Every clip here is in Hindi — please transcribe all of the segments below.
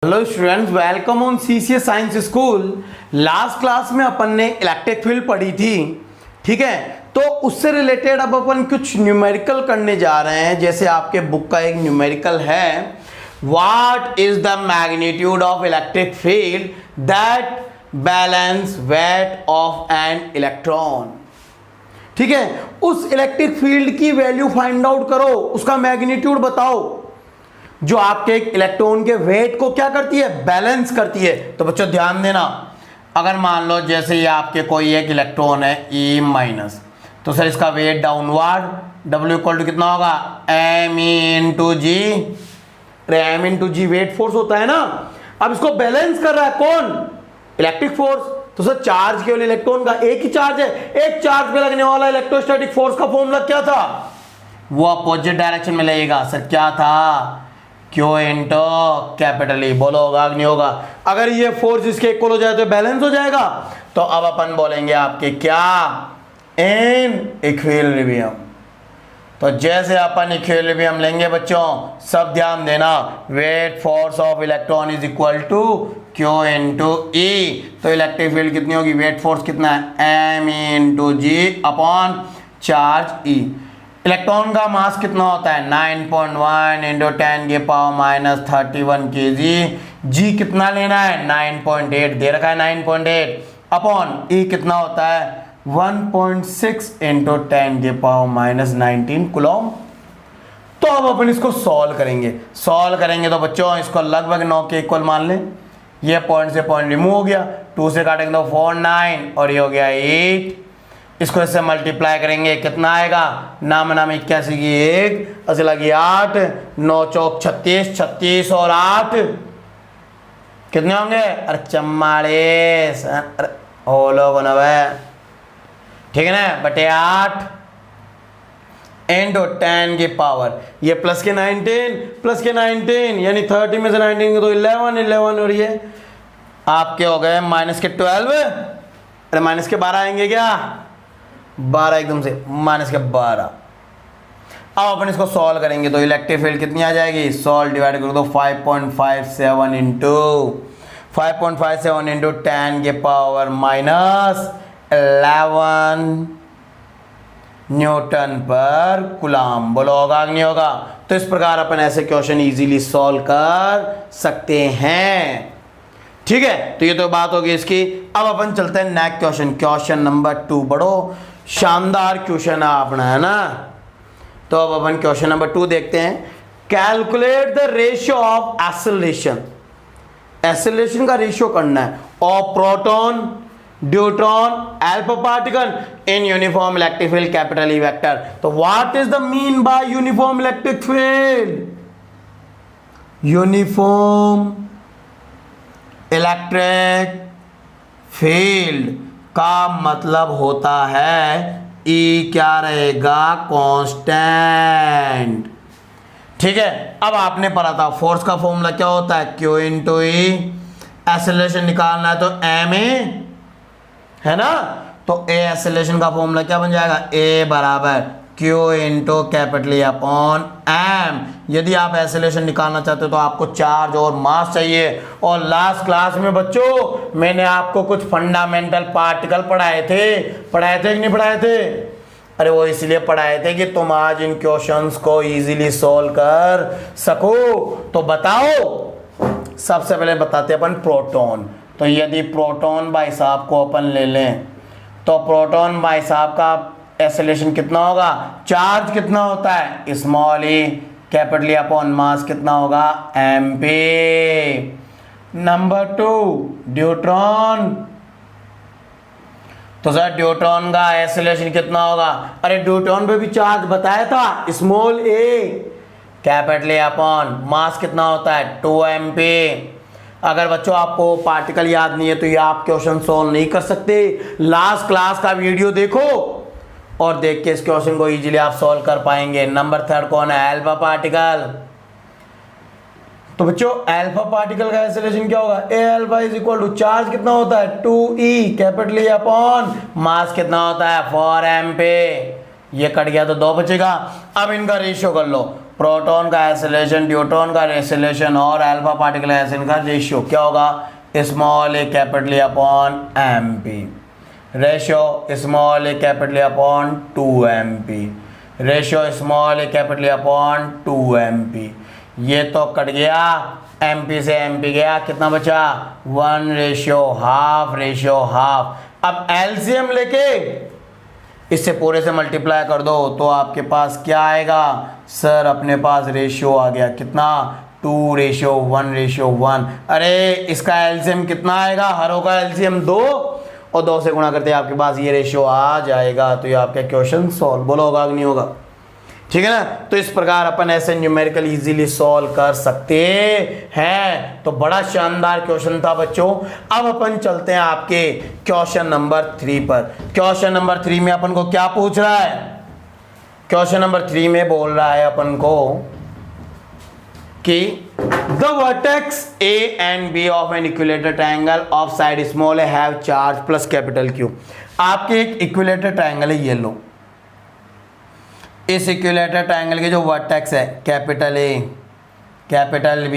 Hello students, welcome on CCS science school. Last class में अपन ने इलेक्ट्रिक फील्ड पढ़ी थी, ठीक है। तो उससे रिलेटेड अब अपन कुछ न्यूमेरिकल करने जा रहे हैं। जैसे आपके बुक का एक न्यूमेरिकल है, what is the magnitude of electric field that balance weight of an electron. ठीक है, उस इलेक्ट्रिक फील्ड की वैल्यू फाइंड आउट करो, उसका मैग्नीट्यूड बताओ, जो आपके एक इलेक्ट्रॉन के वेट को क्या करती है, बैलेंस करती है। तो बच्चों ध्यान देना, अगर मान लो जैसे ये आपके कोई एक इलेक्ट्रॉन है E माइनस, तो सर इसका weight downward W equal to कितना होगा, M into g. M into g weight force होता है ना। अब इसको बैलेंस कर रहा है कौन, इलेक्ट्रिक फोर्स। तो सर चार्ज केवल इलेक्ट्रॉन का एक ही चार्ज है, एक चार्ज पे लगने वाला इलेक्ट्रोस्टैटिक फोर्स का फॉर्मूला क्या था, वो अपोजिट डायरेक्शन में लगेगा। सर क्या था, क्यू इंटू कैपिटल ई। बोलो होगा कि नहीं होगा। अगर ये फोर्स इसके इक्वल हो जाए तो बैलेंस हो जाएगा। तो अब अपन बोलेंगे आपके क्या, इन इक्विलिब्रियम। तो जैसे अपन इक्विलिब्रियम लेंगे बच्चों, सब ध्यान देना, weight force of electron is equal to Q into E. तो इलेक्ट्रिक फील्ड कितनी होगी, वेट फोर्स कितना है, M into G upon charge E. Electron का मास कितना होता है, 9.1 इंटू 10 के पावर माइनस 31 kg। जी कितना लेना है, 9.8 दे रखा है, 9.8 अपॉन ई कितना होता है, 1.6 इंटू 10 के पावर माइनस 19 कूलम। तो अब अपन इसको सॉल्व करेंगे तो बच्चों इसको लगभग 9 के इक्वल मान लें। ये पॉइंट से पॉइंट रिमूव हो गया, 2 से काटेंगे तो 4 9 और ये हो गया 8। इसको इससे मल्टीप्लाई करेंगे, कितना आएगा, नाम नाम 81 की 1 असल की 8, 9 चौक 36, 36 और 8 कितने होंगे, अरे 44, हो लोग ठीक है ना, बटे 8 इंटू 10 की पावर, ये प्लस के 19 यानी 30 में से 19 तो 11 और ये आपके हो गए माइनस के 12, अरे माइनस के 12 आएंगे क्या, 12 एकदम से माइनस के 12। अब अपन इसको सॉल्व करेंगे तो इलेक्ट्रिक फील्ड कितनी आ जाएगी, सॉल्व डिवाइड करो तो 5.57 इंटू 10 के पावर माइनस 11 न्यूटन पर कूलम। बोलो होगा कि नहीं होगा। तो इस प्रकार अपन ऐसे क्वेश्चन इजीली सॉल्व कर सकते हैं, ठीक है। तो ये तो बात होगी इसकी। अब अपन चलते हैं नेक्स्ट क्वेश्चन, क्वेश्चन नंबर 2। बड़ो शानदार क्वेश्चन है अपना, है ना। तो अब अपन क्वेश्चन नंबर 2 देखते हैं। Calculate the ratio of acceleration का रेशियो करना है of proton, deuteron, alpha particle in uniform electric field capital E vector. तो what is the mean by uniform electric field, uniform electric field का मतलब होता है E क्या रहेगा, कांस्टेंट, ठीक है। अब आपने पढ़ा था फोर्स का फॉर्मूला क्या होता है, Q इंटू ई। एक्सेलरेशन निकालना है तो M ए, है ना। तो A एक्सेलरेशन का फॉर्मूला क्या बन जाएगा, A बराबर Q into capital E upon M। यदि आप एक्सेलरेशन निकालना चाहते हो तो आपको चार्ज और मास चाहिए। और लास्ट क्लास में बच्चों मैंने आपको कुछ फंडामेंटल पार्टिकल पढ़ाए थे कि नहीं पढ़ाए थे, अरे वो इसलिए पढ़ाए थे कि तुम आज इन क्वेश्चंस को इजीली सॉल्व कर सको। तो बताओ, सबसे पहले बताते हैं अपन प्रोटॉन। तो यदि प्रोटॉन बाई साहब को अपन ले लें तो प्रोटॉन बाई साहब का एक्सेलरेशन कितना होगा, चार्ज कितना होता है, small E capital E upon mass कितना होगा, एम पी। Number 2 deuteron. तो सर ड्यूट्रॉन का एक्सेलरेशन कितना होगा, अरे ड्यूट्रॉन पे भी चार्ज बताया था, small a capital a upon mass कितना होता है, 2 एम पी। अगर बच्चों आपको पार्टिकल याद नहीं है तो ये आप क्वेश्चन सॉल्व नहीं कर सकते। लास्ट क्लास का वीडियो देखो और देख के इस क्वेश्चन को इजीली आप सॉल्व कर पाएंगे। नंबर 3 कौन है, अल्फा पार्टिकल। तो बच्चों अल्फा पार्टिकल का एक्सेलरेशन क्या होगा, A alpha is equal to charge कितना होता है, 2e capital E upon mass कितना होता है, 4 एम पे। ये कट गया तो 2 बचेगा। अब इनका रेशियो कर लो, प्रोटॉन का एक्सेलरेशन, न्यूट्रॉन का एक्सेलरेशन और अल्फा पार्टिकल एक्सेलरेशन का रेशियो क्या होगा, small a capital a upon m p. Ratio small a capital a upon 2 m p. Ratio small a capital a upon 2 m p. ये तो कट गया, एम पी से एम पी गया, कितना बचा 1 रेशियो हाफ। अब एलसीएम लेके इससे पूरे से मल्टीप्लाई कर दो तो आपके पास क्या आएगा सर, अपने पास रेशियो आ गया कितना 2:1:1। अरे इसका एलसीएम कितना आएगा, हरों का एलसीएम 2 और 2 से गुणा करते हैं आपके पास ये रेशियो आ जाएगा। तो ये आपका क्वेश्चन सॉल्व, बोलो होगा कि नहीं होगा, ठीक है ना। तो इस प्रकार अपन ऐसे न्यूमेरिकल इजीली सॉल्व कर सकते हैं। तो बड़ा शानदार क्वेश्चन था बच्चों। अब अपन चलते हैं आपके क्वेश्चन नंबर 3 पर। क्वेश्चन नंबर 3 में अपन को क्या पूछ रहा है, क्वेश्चन नंबर 3 में बोल रहा है अपन को कि the vertex A and B of an equilateral triangle of side small a have charge plus capital Q। आपके एक इक्विलेटर ट्रायंगल है, ये लो, इस इक्विलेटर ट्रायंगल के जो वर्टेक्स है कैपिटल A कैपिटल B,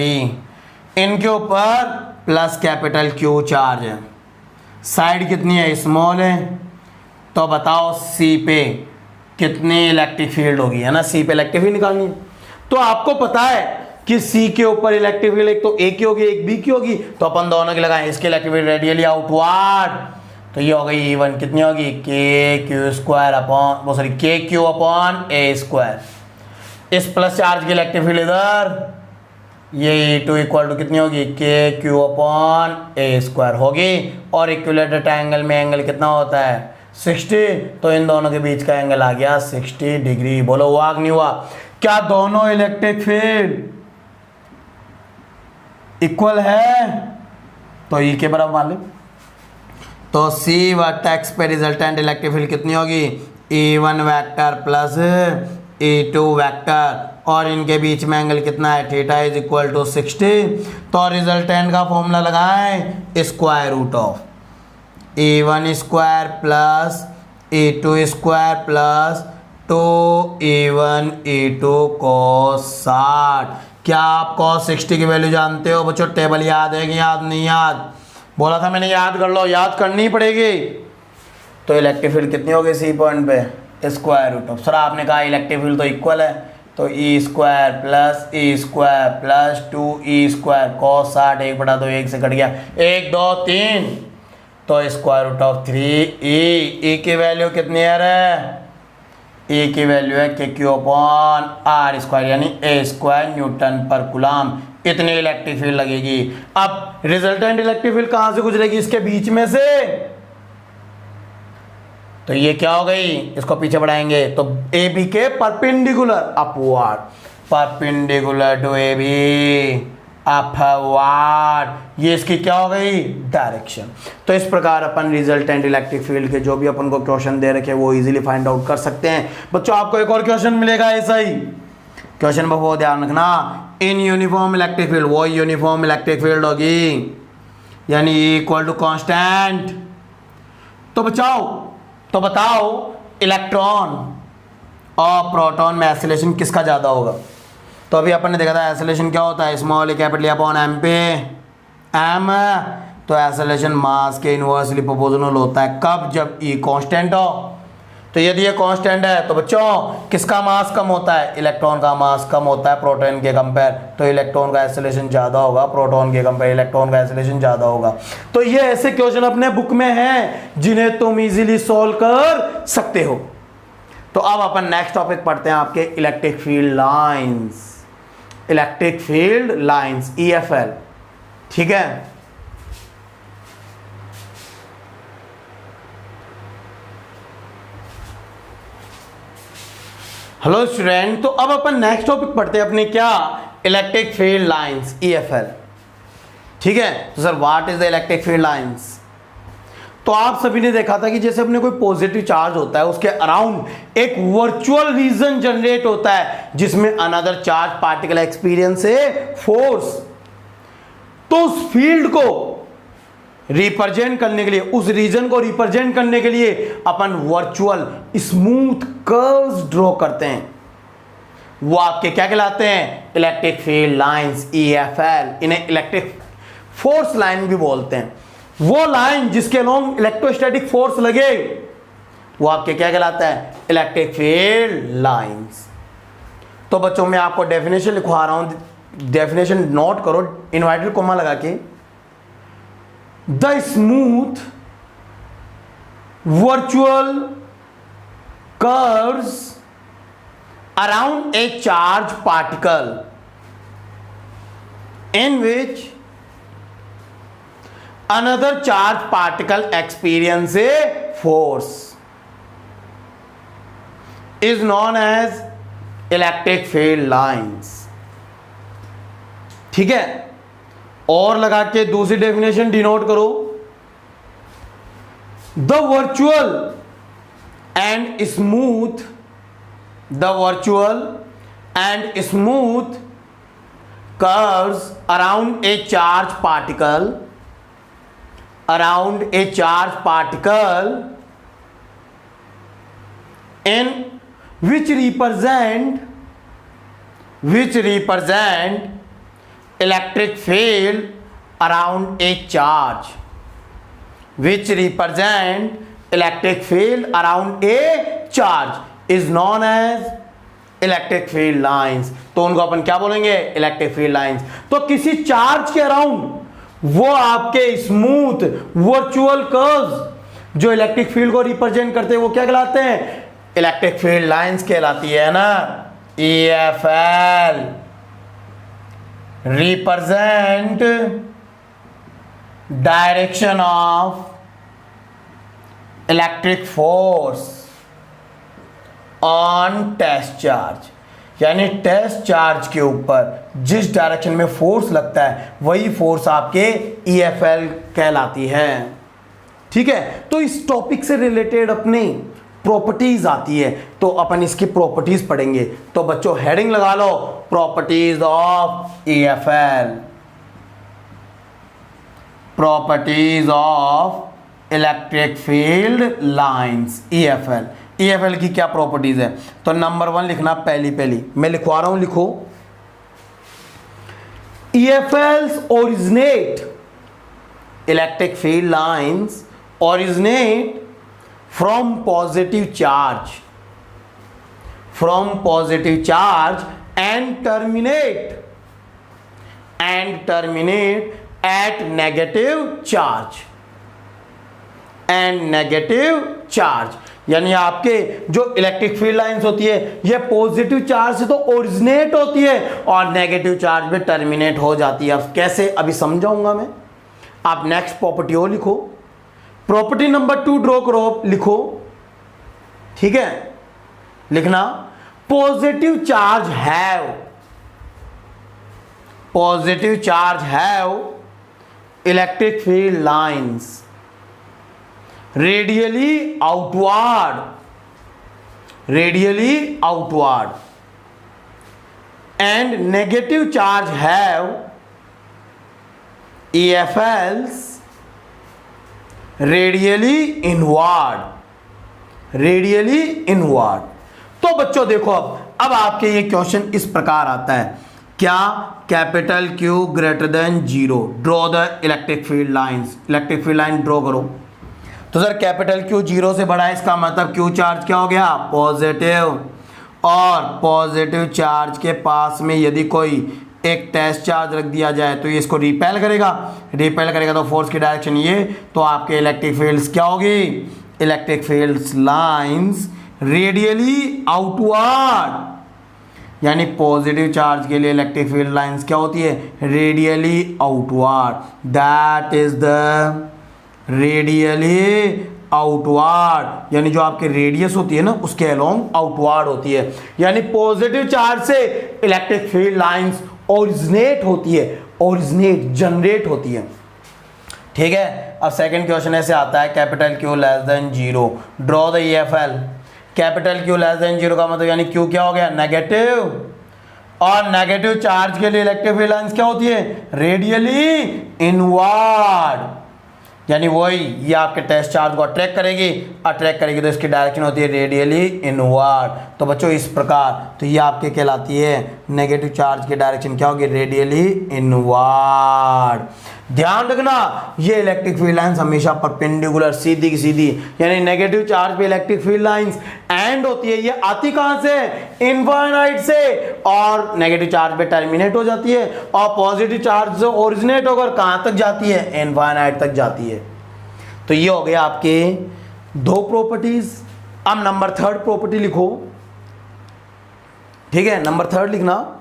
इनके ऊपर प्लस कैपिटल Q चार्ज है। साइड कितनी है, स्मॉल है। तो बताओ C पे कितनी इलेक्ट्रिक फील्ड होगी, है ना, C पे इलेक्ट्रिक फील्ड निकालनी है। तो आपको पता है कि C के ऊपर इलेक्ट्रिक फील्ड एक तो A की होगी एक B की होगी, तो अपन दोनों की लगाएं। इसकी इलेक्ट्रिक फील्ड रेडियली आउटवर्ड, तो ये हो गई E1 कितनी होगी के क्यू अपॉन ए स्क्वायर। इस प्लस चार्ज की इलेक्ट्रिक फील्ड इधर, ये E2 इक्वल टू कितनी होगी के क्यू अपॉन ए स्क्वायर होगी। और इक्विलेटर ट्रायंगल में एंगल कितना होता है 60, तो इन दोनों के बीच का एंगल आ गया 60 डिग्री। बोलो हुआ कि नहीं हुआ, क्या दोनों इलेक्ट्रिक फील्ड इक्वल है, तो ई के बराबर मान लो। तो सी वर्टेक्स पे रिजल्टेंट इलेक्ट्रिक फील्ड कितनी होगी E1 vector plus E2 vector, और इनके बीच में एंगल कितना है थीटा इज इक्वल टू 60। तो रिजल्टेंट का फॉर्मूला लगाएं square root of E1 square plus E2 square plus 2E1 E2 cos 60। क्या आप cos 60 की वैल्यू जानते हो बच्चों, टेबल याद है कि याद नहीं याद, बोला था मैंने याद कर लो, याद करनी पड़ेगी। तो इलेक्ट्रिक फील्ड कितनी होगी सी पॉइंट पे स्क्वायर रूट ऑफ, सर आपने कहा इलेक्ट्रिक फील्ड तो इक्वल है, तो E square plus 2E square cos 60 1/2 1 से कट गया 1 2 3, तो स्क्वायर रूट ऑफ 3E की वैल्यू कितनी है, ए की वैल्यू है के क्यू अपॉन आर स्क्वायर यानी ए स्क्वायर न्यूटन पर कूलम। इतनी इलेक्ट्रिक फील्ड लगेगी। अब रिजल्टेंट इलेक्ट्रिक फील्ड कहां से गुजरेगी, इसके बीच में से, तो ये क्या हो गई, इसको पीछे बढ़ाएंगे तो ए बी के perpendicular upward, perpendicular to A B upward, ये इसकी क्या हो गई डायरेक्शन। तो इस प्रकार अपन रिजल्टेंट इलेक्ट्रिक फील्ड के जो भी अपन को क्वेश्चन दे रखे वो इजीली फाइंड आउट कर सकते हैं। बच्चों आपको एक और क्वेश्चन मिलेगा ऐसा ही क्वेश्चन, बहुत ध्यान रखना, इन यूनिफॉर्म इलेक्ट्रिक फील्ड, वो यूनिफॉर्म इलेक्ट्रिक फील्ड होगी यानी इक्वल टू कांस्टेंट। तो बताओ इलेक्ट्रॉन और प्रोटॉन में एक्सीलरेशन किसका ज्यादा होगा। तो अभी अपन ने देखा था एक्सेलरेशन क्या होता है small a capital upon M पे एम, तो एक्सेलरेशन मास के इनवर्सली प्रोपोर्शनल होता है कब, जब ई कांस्टेंट हो। तो यदि ये कांस्टेंट है तो बच्चों किसका मास कम होता है, इलेक्ट्रॉन का मास कम होता है प्रोटॉन के कंपेयर, तो इलेक्ट्रॉन का एक्सेलरेशन ज़्यादा होगा, प्रोटॉन के कंपेयर इलेक्ट्रॉन का एक्सेलरेशन ज़्यादा होगा। तो ये ऐसे क्वेश्चन अपने बुक में हैं जिन्हें तुम इजीली सॉल्व कर सकते हो। तो अब अपन नेक्स्ट टॉपिक पढ़ते हैं आपके electric field lines, electric field lines EFL, ठीक है। हेलो स्टूडेंट, तो अब अपन नेक्स्ट टॉपिक पढ़ते हैं अपने क्या, इलेक्ट्रिक फील्ड लाइंस EFL, ठीक है। तो sir what is the electric field lines. तो आप सभी ने देखा था कि जैसे अपने कोई पॉजिटिव चार्ज होता है उसके अराउंड एक वर्चुअल रीजन जनरेट होता है जिसमें another charge particle experience a force. तो उस फील्ड को रिप्रेजेंट करने के लिए, उस रीजन को रिप्रेजेंट करने के लिए अपन वर्चुअल स्मूथ कर्व्स ड्रॉ करते हैं। वो आपके क्या कहलाते हैं, इलेक्ट्रिक फील्ड लाइंस, EFL। इन्हें इलेक्ट्रिक फोर्स लाइन भी बोलते हैं। वो लाइन जिसके अलोंग इलेक्ट्रोस्टैटिक फोर्स लगे वो आपके क्या कहलाता है, इलेक्ट्रिक फील्ड लाइंस। तो बच्चों मैं आपको डेफिनेशन लिखवा रहा हूं, डेफिनेशन नोट करो इनवर्टेड कोमा लगा के। The smooth virtual curves around a charged particle in which another charged particle experiences a force is known as electric field lines। ठीक है, और लगा के दूसरी डेफिनेशन डिनोट करो। The virtual and smooth, the virtual and smooth curves around a charged particle in which represent electric field around a charge, is known as electric field lines. तो उनको अपन क्या बोलेंगे, इलेक्ट्रिक फील्ड लाइंस। तो किसी चार्ज के अराउंड वो आपके स्मूथ वर्चुअल कर्व्स जो इलेक्ट्रिक फील्ड को रिप्रेजेंट करते हैं वो क्या कहलाते हैं, इलेक्ट्रिक फील्ड लाइंस कहलाती है ना। EFL represent direction of electric force on test charge, यानी टेस्ट चार्ज के ऊपर जिस डायरेक्शन में फोर्स लगता है वही फोर्स आपके EFL कहलाती है। ठीक है, तो इस टॉपिक से रिलेटेड अपनी प्रॉपर्टीज आती है, तो अपन इसकी प्रॉपर्टीज पढ़ेंगे। तो बच्चों हेडिंग लगा लो, properties of EFL, properties of electric field lines, EFL की क्या प्रॉपर्टीज है। तो नंबर 1 लिखना, पहली मैं लिखवा रहा हूं, लिखो। EFLs originate, electric field lines originate from positive charge and terminate at negative charge। यानी आपके जो इलेक्ट्रिक फील्ड लाइंस होती है ये पॉजिटिव चार्ज से तो ओरिजिनेट होती है और नेगेटिव चार्ज में टर्मिनेट हो जाती है। अब कैसे, अभी समझाऊंगा मैं। आप नेक्स्ट प्रॉपर्टी हो लिखो, प्रॉपर्टी नंबर 2 ड्रॉ करो, लिखो। ठीक है, लिखना, positive charge have electric field lines radially outward and negative charge have EFLs radially inward। तो बच्चों देखो, अब आपके ये क्वेश्चन इस प्रकार आता है, क्या capital Q greater than 0, draw the electric field lines. Electric field line draw करो। तो सर कैपिटल Q 0 से बड़ा है, इसका मतलब Q चार्ज क्या हो गया, पॉजिटिव। और पॉजिटिव चार्ज के पास में यदि कोई एक टेस्ट चार्ज रख दिया जाए तो ये इसको रिपेल करेगा तो फोर्स की डायरेक्शन ये, तो आपके इलेक्ट्रिक फील्ड्स क्या होगी, electric fields lines radially outward. यानी पॉजिटिव चार्ज के लिए इलेक्ट्रिक फील्ड लाइंस क्या होती है, radially outward. That is the radially outward, यानी जो आपके रेडियस होती है ना उसके अलोंग आउटवर्ड होती है। यानी पॉजिटिव चार्ज से इलेक्ट्रिक फील्ड लाइंस जनरेट होती है। ठीक है, अब सेकंड क्वेश्चन ऐसे आता है, capital Q less than 0, draw the EFL। Capital Q less than 0 का मतलब यानी Q क्या हो गया, नेगेटिव। और नेगेटिव चार्ज के लिए इलेक्ट्रिक फील्ड लाइंस क्या होती है, रेडियली इनवर्ड। यानी वही ये आपके टेस्ट चार्ज को अट्रैक्ट करेगी तो इसकी डायरेक्शन होती है रेडियली इनवर्ड। तो बच्चों इस प्रकार तो ये आपके कहलाती है नेगेटिव चार्ज की डायरेक्शन क्या होगी, रेडियली इनवर्ड। ध्यान रखना ये इलेक्ट्रिक फील्ड लाइंस हमेशा परपेंडिकुलर, सीधी की सीधी, यानी नेगेटिव चार्ज पे इलेक्ट्रिक फील्ड लाइंस एंड होती है, ये आती कहां से, इनफाइनाइट से, और नेगेटिव चार्ज पे टर्मिनेट हो जाती है, और पॉजिटिव चार्ज से ओरिजिनेट होकर कहां तक जाती है, इनफाइनाइट तक जाती है। तो ये हो गया आपके दो प्रॉपर्टीज। अब नंबर थर्ड प्रॉपर्टी लिखो, ठीक है, नंबर थर्ड लिखना,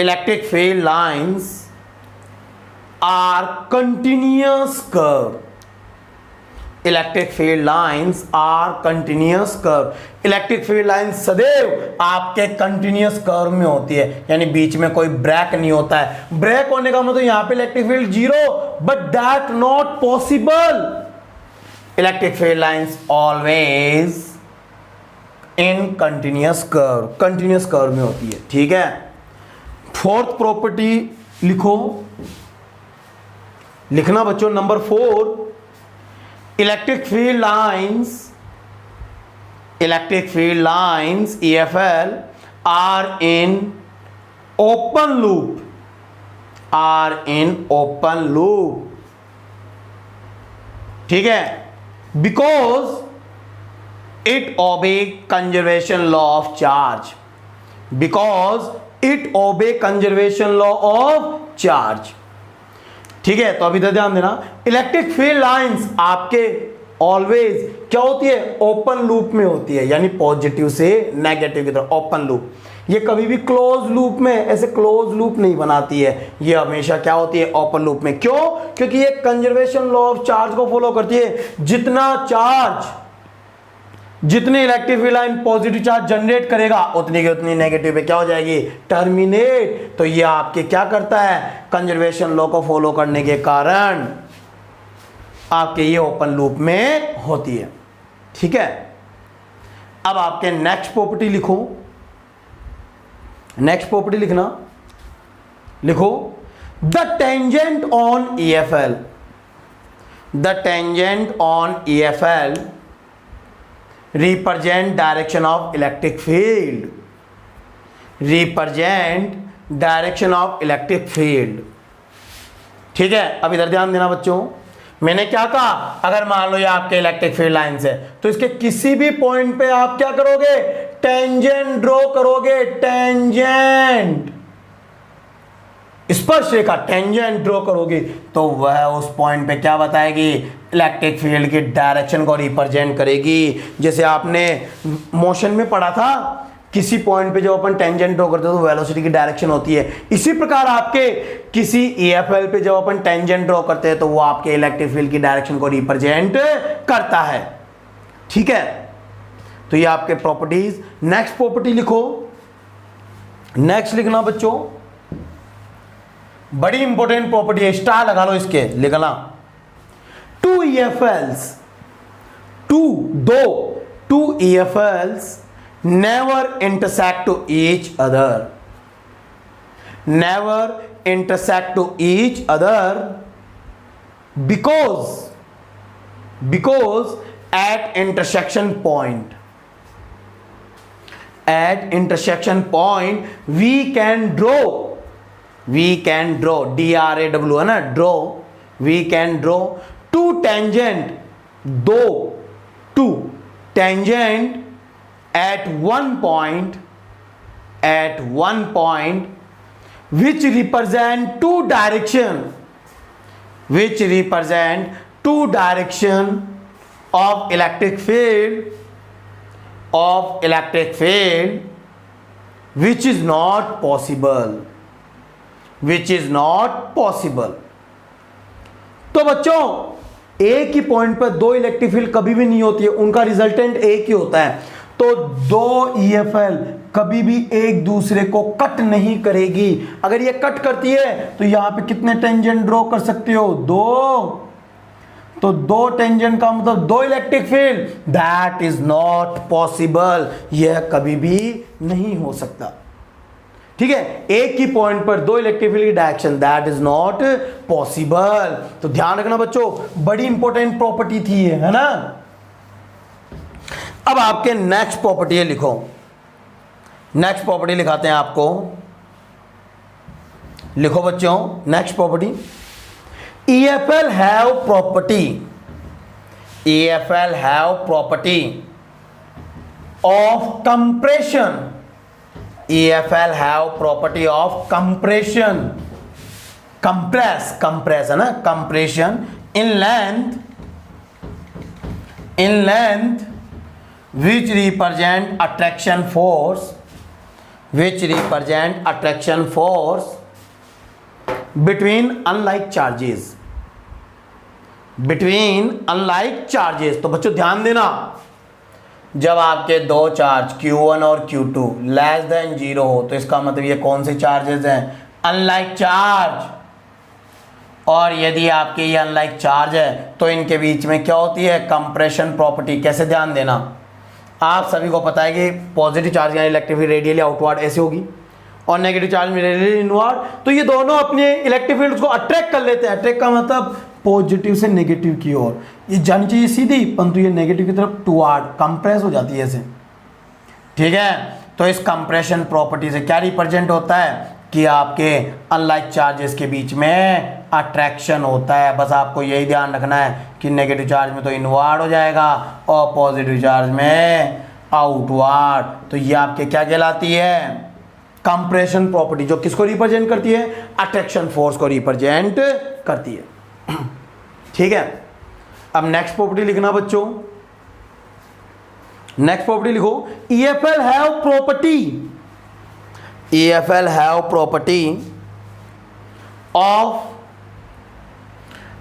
electric field lines are continuous curve. Electric field lines are continuous curve. Electric field line सदैव आपके कंटिन्यूअस कर्व में होती है, यानी बीच में कोई ब्रेक नहीं होता है। ब्रेक होने का मतलब यहां पे electric field zero, but that not possible. Electric field lines always in continuous curve, continuous curve में होती है, ठीक है। फोर्थ प्रॉपर्टी लिखो, लिखना बच्चों number 4, electric field lines EFL are in open loop, ठीक है, because it obey conservation law of charge, ठीक है। तो अभी तो ध्यान देना, इलेक्ट्रिक फील्ड लाइंस आपके ऑलवेज क्या होती है, ओपन लूप में होती है, यानी पॉजिटिव से नेगेटिव की तरफ ओपन लूप। ये कभी भी क्लोज लूप में ऐसे क्लोज लूप नहीं बनाती है, ये हमेशा क्या होती है, ओपन लूप में। क्यों? क्योंकि ये कंजर्वेशन लॉ ऑफ चार्ज को फॉलो करती है। जितने electric field line positive charge generate करेगा उतनी की उतनी नेगेटिव पे क्या हो जाएगी, टर्मिनेट। तो ये आपके क्या करता है, कंजर्वेशन लॉ को फॉलो करने के कारण आपके ये ओपन लूप में होती है, ठीक है। अब आपके नेक्स्ट प्रॉपर्टी लिखो, नेक्स्ट प्रॉपर्टी लिखना, लिखो the tangent on EFL represent direction of electric field, ठीक है। अब इधर ध्यान देना बच्चों, मैंने क्या कहा, अगर मान लो ये आपके इलेक्ट्रिक फील्ड लाइंस है तो इसके किसी भी पॉइंट पे आप क्या करोगे, टेंजेंट ड्रॉ करोगे, टेंजेंट स्पर्श रेखा टेंजेंट ड्रॉ करोगे, तो वह उस पॉइंट पे क्या बताएगी, इलेक्ट्रिक फील्ड की डायरेक्शन को रिप्रेजेंट करेगी। जैसे आपने मोशन में पढ़ा था, किसी पॉइंट पे जब अपन टेंजेंट ड्रॉ करते हैं तो वेलोसिटी की डायरेक्शन होती है। इसी प्रकार आपके किसी EFL पे जब अपन टेंजेंट ड्रॉ करते हैं तो वो आपके इलेक्ट्रिक फील्ड की डायरेक्शन को रिप्रेजेंट करता है, ठीक है। तो ये आपके प्रॉपर्टीज। नेक्स्ट प्रॉपर्टी लिखो, नेक्स्ट लिखना बच्चों, बड़ी इंपॉर्टेंट प्रॉपर्टी है, स्टार लगा लो इसके, लिखना, two EFLs never intersect to each other because at intersection point we can draw DRAW है ना, we can draw two tangent at one point which represent two direction of electric field which is not possible. तो बच्चों एक ही पॉइंट पर दो इलेक्ट्रिक फील्ड कभी भी नहीं होती है, उनका रिजल्टेंट एक ही होता है। तो दो EFL कभी भी एक दूसरे को कट नहीं करेगी। अगर ये कट करती है तो यहां पे कितने टेंजेंट ड्रॉ कर सकते हो, दो। तो दो टेंजेंट का मतलब दो electric field, that is not possible, यह कभी भी नहीं हो सकता, ठीक है, एक ही पॉइंट पर दो इलेक्ट्रिक फील्ड की direction, that is not possible. तो ध्यान रखना बच्चों, बड़ी इंपॉर्टेंट प्रॉपर्टी थी ये, है ना। अब आपके नेक्स्ट प्रॉपर्टी लिखो, नेक्स्ट प्रॉपर्टी लिखाते हैं आपको, लिखो बच्चों next property. EFL have property, EFL have property of compression, EFL have property of compression, compress है ना, compression in length which represent attraction force, which represent attraction force between unlike charges, between unlike charges। तो बच्चों ध्यान देना, जब आपके दो चार्ज Q1 और Q2 लेस देन 0 हो तो इसका मतलब ये कौन से चार्जेस हैं, अनलाइक चार्ज। और यदि आपके ये अनलाइक चार्ज है तो इनके बीच में क्या होती है, कंप्रेशन प्रॉपर्टी। कैसे, ध्यान देना, आप सभी को पता है कि पॉजिटिव चार्ज यानी इलेक्ट्रिक फील्ड रेडियली आउटवर्ड ऐसे होगी और नेगेटिव चार्ज में रेडियली इनवर्ड, तो ये दोनों अपने इलेक्ट्रिक फील्ड को अट्रैक्ट कर लेते हैं। अट्रैक्ट का मतलब पॉजिटिव से नेगेटिव की ओर, ये जानी चाहिए सीधी, परंतु ये नेगेटिव की तरफ टुवर्ड कंप्रेस हो जाती है ऐसे, ठीक है। तो इस कंप्रेशन प्रॉपर्टी से क्या रिप्रेजेंट होता है कि आपके अनलाइक चार्जेस के बीच में अट्रैक्शन होता है। बस आपको यही ध्यान रखना है कि नेगेटिव चार्ज में तो इनवर्ड हो जाएगा और पॉजिटिव चार्ज में आउटवर्ड। तो ये आपके क्या कहलाती है, कंप्रेशन प्रॉपर्टी, जो किसको रिप्रेजेंट करती है, अट्रैक्शन फोर्स को रिप्रेजेंट करती है, ठीक है। अब नेक्स्ट प्रॉपर्टी लिखना बच्चों, नेक्स्ट प्रॉपर्टी लिखो, EFL have property, EFL have property of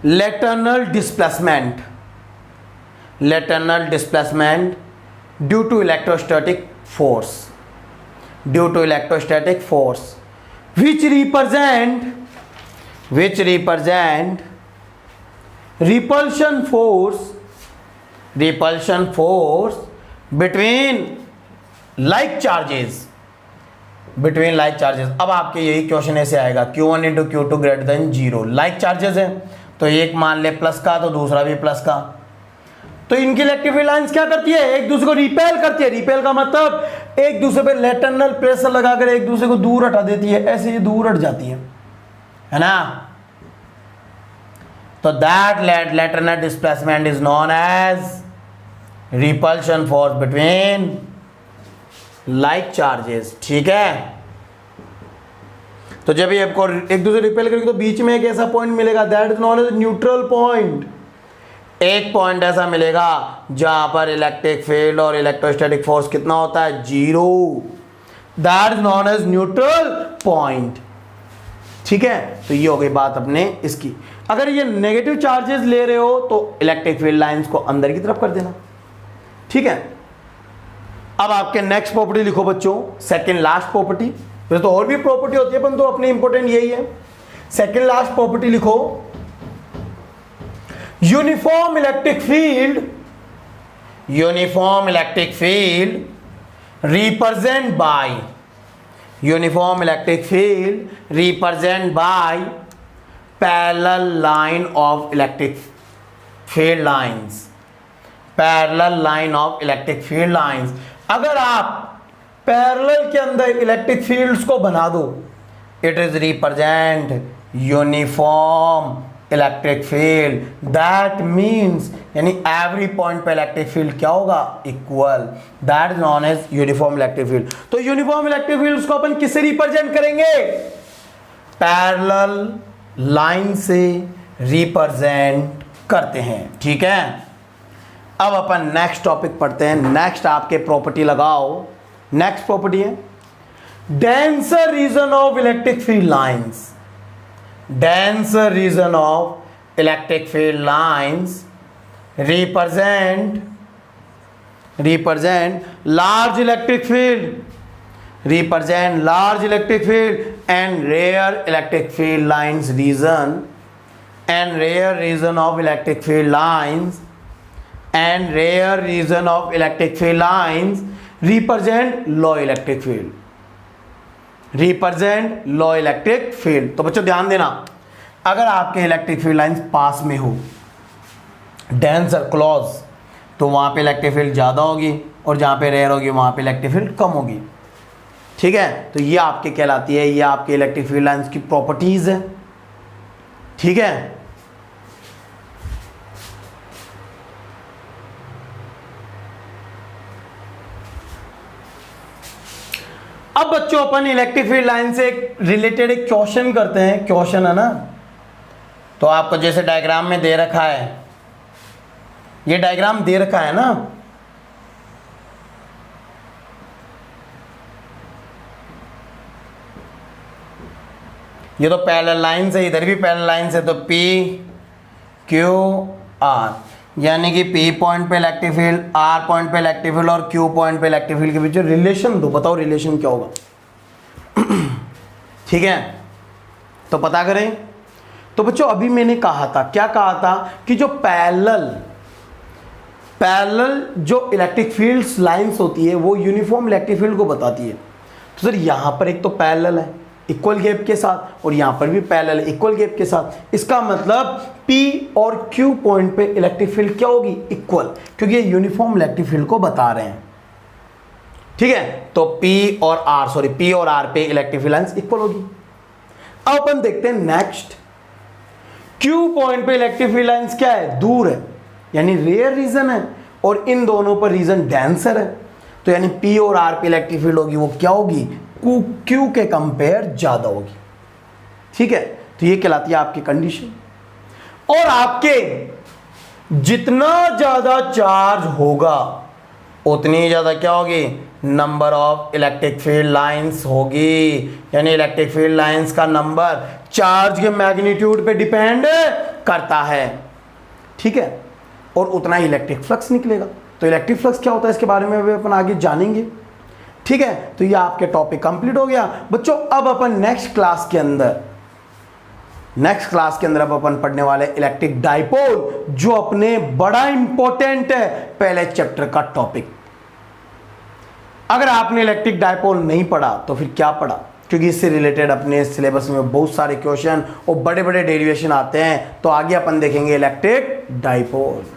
lateral displacement, lateral displacement due to electrostatic force, due to electrostatic force which represent repulsion force between like charges, between like charges। अब आपके यही क्वेश्चन ऐसे आएगा, Q1 into Q2 greater than 0, like charges है तो एक मान ले प्लस का तो दूसरा भी प्लस का, तो इनकी इलेक्ट्रिक फील्ड लाइंस क्या करती है, एक दूसरे को रिपेल करती है। रिपेल का मतलब एक दूसरे पे लेटरल प्रेशर लगाकर एक दूसरे को दूर हटा देती है, ऐसे ये दूर हट जाती है ना। तो that lateral displacement is known as repulsion force between like charges, ठीक है। तो जब ये आपको एक दूसरे रिपेल करेगी तो बीच में एक ऐसा पॉइंट मिलेगा, that is known as neutral point. एक पॉइंट ऐसा मिलेगा जहां पर इलेक्ट्रिक फील्ड और इलेक्ट्रोस्टैटिक फोर्स कितना होता है, 0, that is known as neutral point, ठीक है। तो ये हो गई बात अपने इसकी। अगर ये नेगेटिव चार्जेस ले रहे हो तो इलेक्ट्रिक फील्ड लाइंस को अंदर की तरफ कर देना, ठीक है। अब आपके नेक्स्ट प्रॉपर्टी लिखो बच्चों, सेकंड लास्ट प्रॉपर्टी, वैसे तो और भी प्रॉपर्टी होती है पर तो अपनी इंपॉर्टेंट यही है। सेकंड लास्ट प्रॉपर्टी लिखो, uniform electric field, uniform electric field represent by, uniform electric field represent by parallel line of electric field lines, parallel line of electric field lines. अगर आप पैरेलल के अंदर इलेक्ट्रिक फील्ड्स को बना दो, it is represent uniform electric field, that means यानी एवरी पॉइंट पे इलेक्ट्रिक फील्ड क्या होगा, equal, that is known as uniform electric field. तो यूनिफॉर्म इलेक्ट्रिक फील्ड्स को अपन किससे रिप्रेजेंट करेंगे, पैरेलल लाइन से रिप्रेजेंट करते हैं, ठीक है। अब अपन नेक्स्ट टॉपिक पढ़ते हैं। नेक्स्ट आपके प्रॉपर्टी लगाओ, नेक्स्ट प्रॉपर्टी है denser region of electric field lines, denser region of electric field lines represent large electric field, represent large electric field and rare electric field lines region, and rare region of electric field lines, and rare region of electric field lines represent low electric field, represent low electric field. तो बच्चों ध्यान देना, अगर आपके इलेक्ट्रिक फील्ड लाइंस पास में हो, डेंसर क्लोज, तो वहां पे इलेक्ट्रिक फील्ड ज़्यादा होगी, और जहां पे रेयर होगी वहां पे इलेक्ट्रिक फील्ड कम होगी। ठीक है, तो ये आपके कहलाती है, ये आपके इलेक्ट्रिक फील्ड लाइंस की प्रॉपर्टीज है। ठीक है, अब बच्चों अपन इलेक्ट्रिक फील्ड लाइन से रिलेटेड एक क्वेश्चन करते हैं। क्वेश्चन है ना, तो आपको जैसे डायग्राम में दे रखा है, ये डायग्राम दे रखा है ना, ये तो पैरेलल लाइन से, इधर भी पैरेलल लाइन से, तो P Q R, यानी कि P पॉइंट पे इलेक्ट्रिक फील्ड, R पॉइंट पे इलेक्ट्रिक फील्ड और Q पॉइंट पे इलेक्ट्रिक फील्ड के बीच रिलेशन दो, बताओ रिलेशन क्या होगा। ठीक है, तो पता करें। तो बच्चों अभी मैंने कहा था, क्या कहा था, कि जो पैरेलल जो इलेक्ट्रिक फील्ड्स लाइंस होती है वो यूनिफॉर्म इलेक्ट्रिक फील्ड को बताती है। तो सर यहां पर एक तो पैरेलल है इक्वल गैप के साथ, और यहां पर भी पैरेलल इक्वल गैप के साथ, इसका मतलब P और Q पॉइंट पे इलेक्ट्रिक फील्ड क्या होगी, इक्वल, क्योंकि ये यूनिफॉर्म इलेक्ट्रिक फील्ड को बता रहे हैं। ठीक है, तो P और R पे इलेक्ट्रिक फील्ड लाइंस इक्वल होगी। अब अपन देखते हैं नेक्स्ट, Q पॉइंट पे इलेक्ट्रिक फील्ड लाइंस क्या है, दूर है, यानी रेयर रीजन है, और इन दोनों पर रीजन डेंसर है, तो यानी P और R पे इलेक्ट्रिक फील्ड होगी वो क्या होगी, Q के कंपेयर ज्यादा होगी। ठीक है, तो ये कहलाती है आपकी कंडीशन। और आपके जितना ज्यादा चार्ज होगा उतनी ज्यादा क्या होगी, number of electric field lines होगी, यानी इलेक्ट्रिक फील्ड लाइंस का नंबर चार्ज के मैग्नीट्यूड पे डिपेंड करता है। ठीक है, और उतना ही इलेक्ट्रिक फ्लक्स निकलेगा। तो इलेक्ट्रिक फ्लक्स क्या होता है इसके बारे में भी अपन आगे जानेंगे। ठीक है, तो ये आपके टॉपिक कंप्लीट हो गया बच्चों। अब अपन नेक्स्ट क्लास के अंदर अब अपन पढ़ने वाले इलेक्ट्रिक डाइपोल, जो अपने बड़ा इंपॉर्टेंट है पहले चैप्टर का टॉपिक। अगर आपने इलेक्ट्रिक डाइपोल नहीं पढ़ा तो फिर क्या पढ़ा, क्योंकि इससे रिलेटेड अपने सिलेबस में बहुत सारे क्वेश्चन और बड़े बड़े डेरिवेशन आते हैं। तो आगे अपन देखेंगे इलेक्ट्रिक डाइपोल।